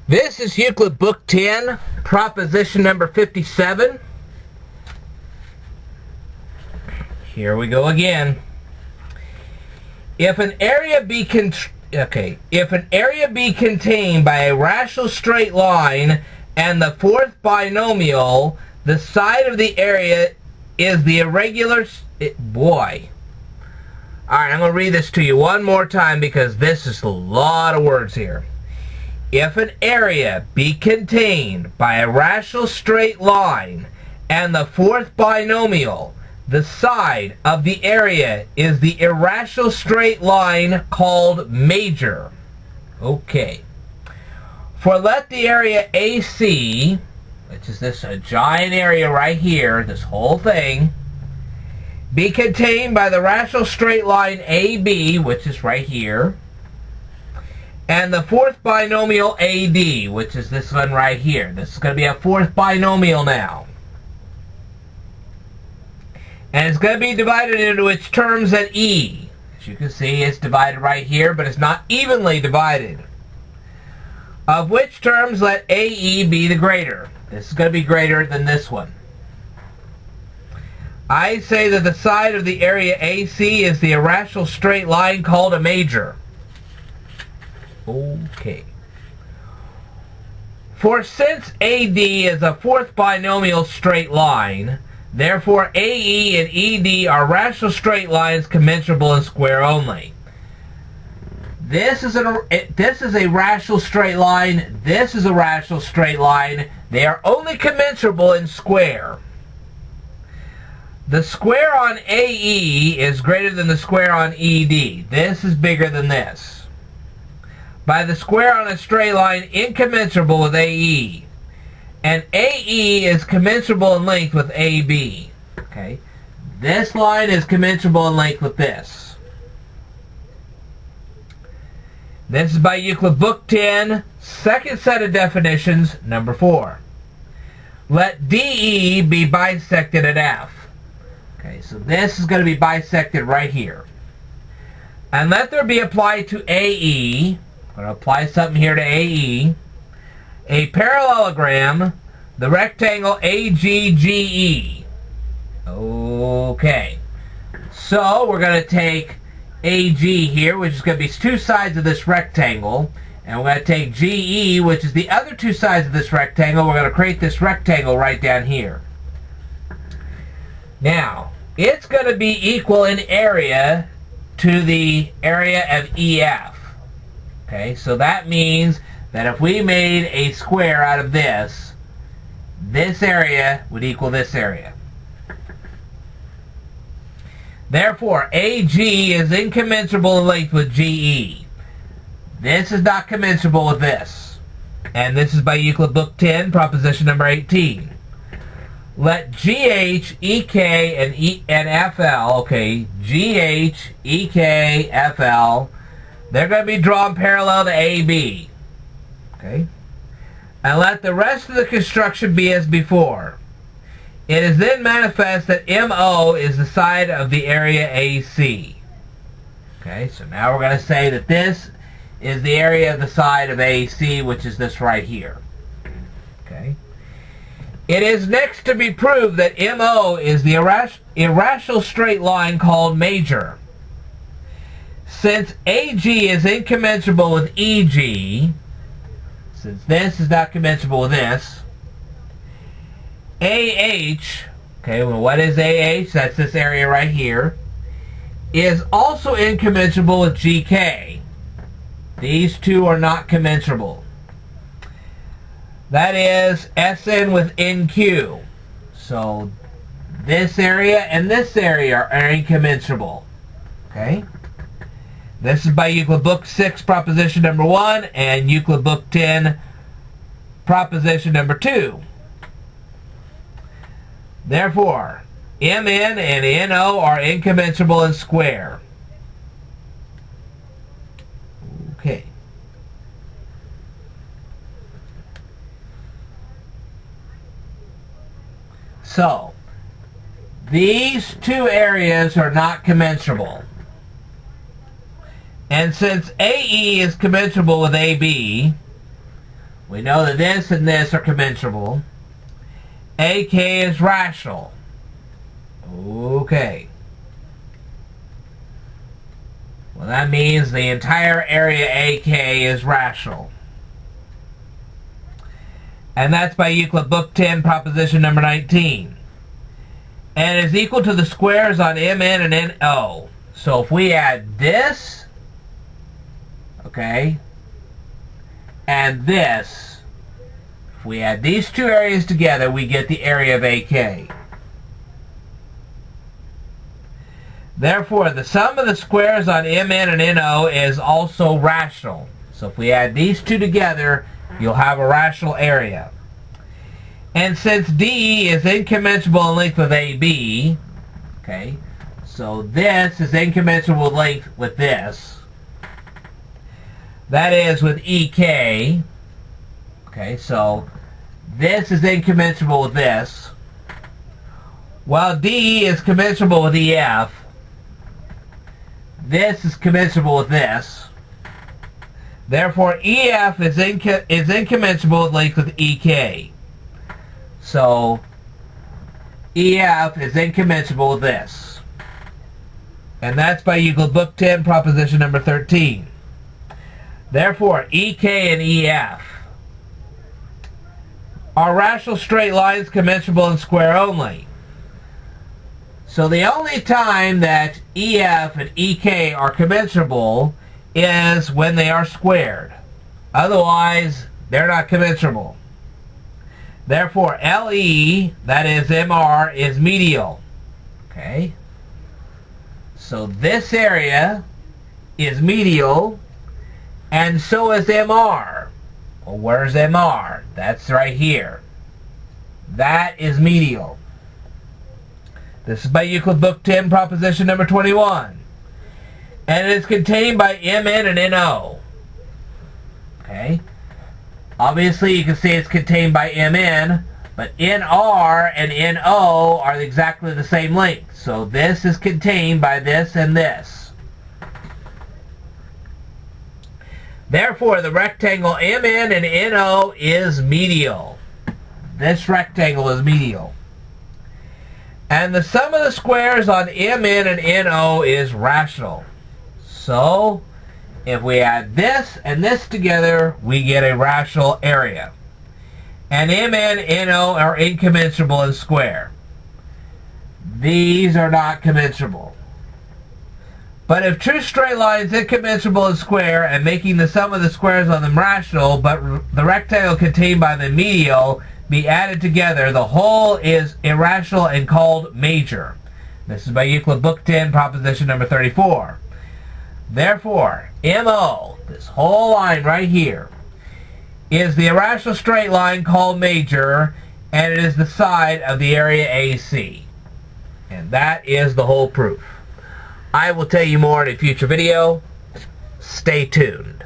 This is Euclid Book 10, proposition number 57. Here we go again. If an area be contained by a rational straight line and the fourth binomial, the side of the area is the irregular... Boy. Alright, I'm going to read this to you one more time because this is a lot of words here. If an area be contained by a rational straight line and the fourth binomial, the side of the area is the irrational straight line called major. Okay. For let the area AC, which is this a giant area right here, this whole thing, be contained by the rational straight line AB, which is right here, and the fourth binomial AD, which is this one right here. This is going to be a fourth binomial now. And it's going to be divided into its terms at E. As you can see, it's divided right here, but it's not evenly divided. Of which terms let AE be the greater. This is going to be greater than this one. I say that the side of the area AC is the irrational straight line called a major. Okay. For since AD is a fourth binomial straight line, therefore AE and ED are rational straight lines commensurable in square only. This is a rational straight line. This is a rational straight line. They are only commensurable in square. The square on AE is greater than the square on ED. This is bigger than this. By the square on a straight line incommensurable with AE. And AE is commensurable in length with AB. Okay? This line is commensurable in length with this. This is by Euclid Book 10, second set of definitions, number 4. Let DE be bisected at F. Okay, so this is going to be bisected right here. And let there be applied to AE, I'm going to apply something here to AE, a parallelogram, the rectangle AGGE. Okay, so we're going to take AG here, which is going to be two sides of this rectangle, and we're going to take GE, which is the other two sides of this rectangle. We're going to create this rectangle right down here. Now, it's going to be equal in area to the area of EF. Okay, so that means that if we made a square out of this area would equal this area. Therefore, AG is incommensurable in length with GE. This is not commensurable with this. And this is by Euclid Book 10, proposition number 18. Let GH, EK, and FL, okay, GH, EK, FL, they're going to be drawn parallel to AB. Okay? And let the rest of the construction be as before. It is then manifest that MO is the side of the area AC. Okay, so now we're going to say that this is the area of the side of AC, which is this right here. Okay? It is next to be proved that MO is the irrational straight line called major. Since AG is incommensurable with EG, since this is not commensurable with this, AH, okay, well what is AH? That's this area right here, is also incommensurable with GK. These two are not commensurable. That is SN with NQ. So this area and this area are incommensurable. Okay? This is by Euclid Book 6, proposition number 1, and Euclid Book 10, proposition number 2. Therefore, MN and NO are incommensurable in square. Okay. So, these two areas are not commensurable. And since AE is commensurable with AB, We know that this and this are commensurable. AK is rational. Okay. Well, that means the entire area AK is rational. And that's by Euclid Book 10, proposition number 19. And is equal to the squares on MN and NO. So if we add this, okay, and this, if we add these two areas together, we get the area of AK. Therefore, the sum of the squares on MN and NO is also rational. So if we add these two together, you'll have a rational area. And since DE is incommensurable in length with AB, okay, so this is incommensurable length with this. That is with EK. Okay, so this is incommensurable with this. While DE is commensurable with EF, this is commensurable with this. Therefore, EF is incommensurable with length with EK. So, EF is incommensurable with this. And that's by Euclid Book 10, proposition number 13. Therefore, EK and EF are rational straight lines commensurable in square only. So the only time that EF and EK are commensurable is when they are squared. Otherwise, they're not commensurable. Therefore, LE, that is MR, is medial. Okay? So this area is medial, and so is MR. Well, where's MR? That's right here. That is medial. This is by Euclid Book 10, proposition number 21. And it is contained by MN and NO. Okay? Obviously, you can see it's contained by MN, but NR and NO are exactly the same length. So this is contained by this and this. Therefore, the rectangle MN and NO is medial. This rectangle is medial. And the sum of the squares on MN and NO is rational. So, if we add this and this together, we get a rational area. And MN and NO are incommensurable in square. These are not commensurable. But if two straight lines incommensurable in square and making the sum of the squares on them rational, but the rectangle contained by the medial be added together, the whole is irrational and called major. This is by Euclid Book 10, proposition number 34. Therefore, MO, this whole line right here, is the irrational straight line called major, and it is the side of the area AC. And that is the whole proof. I will tell you more in a future video. Stay tuned.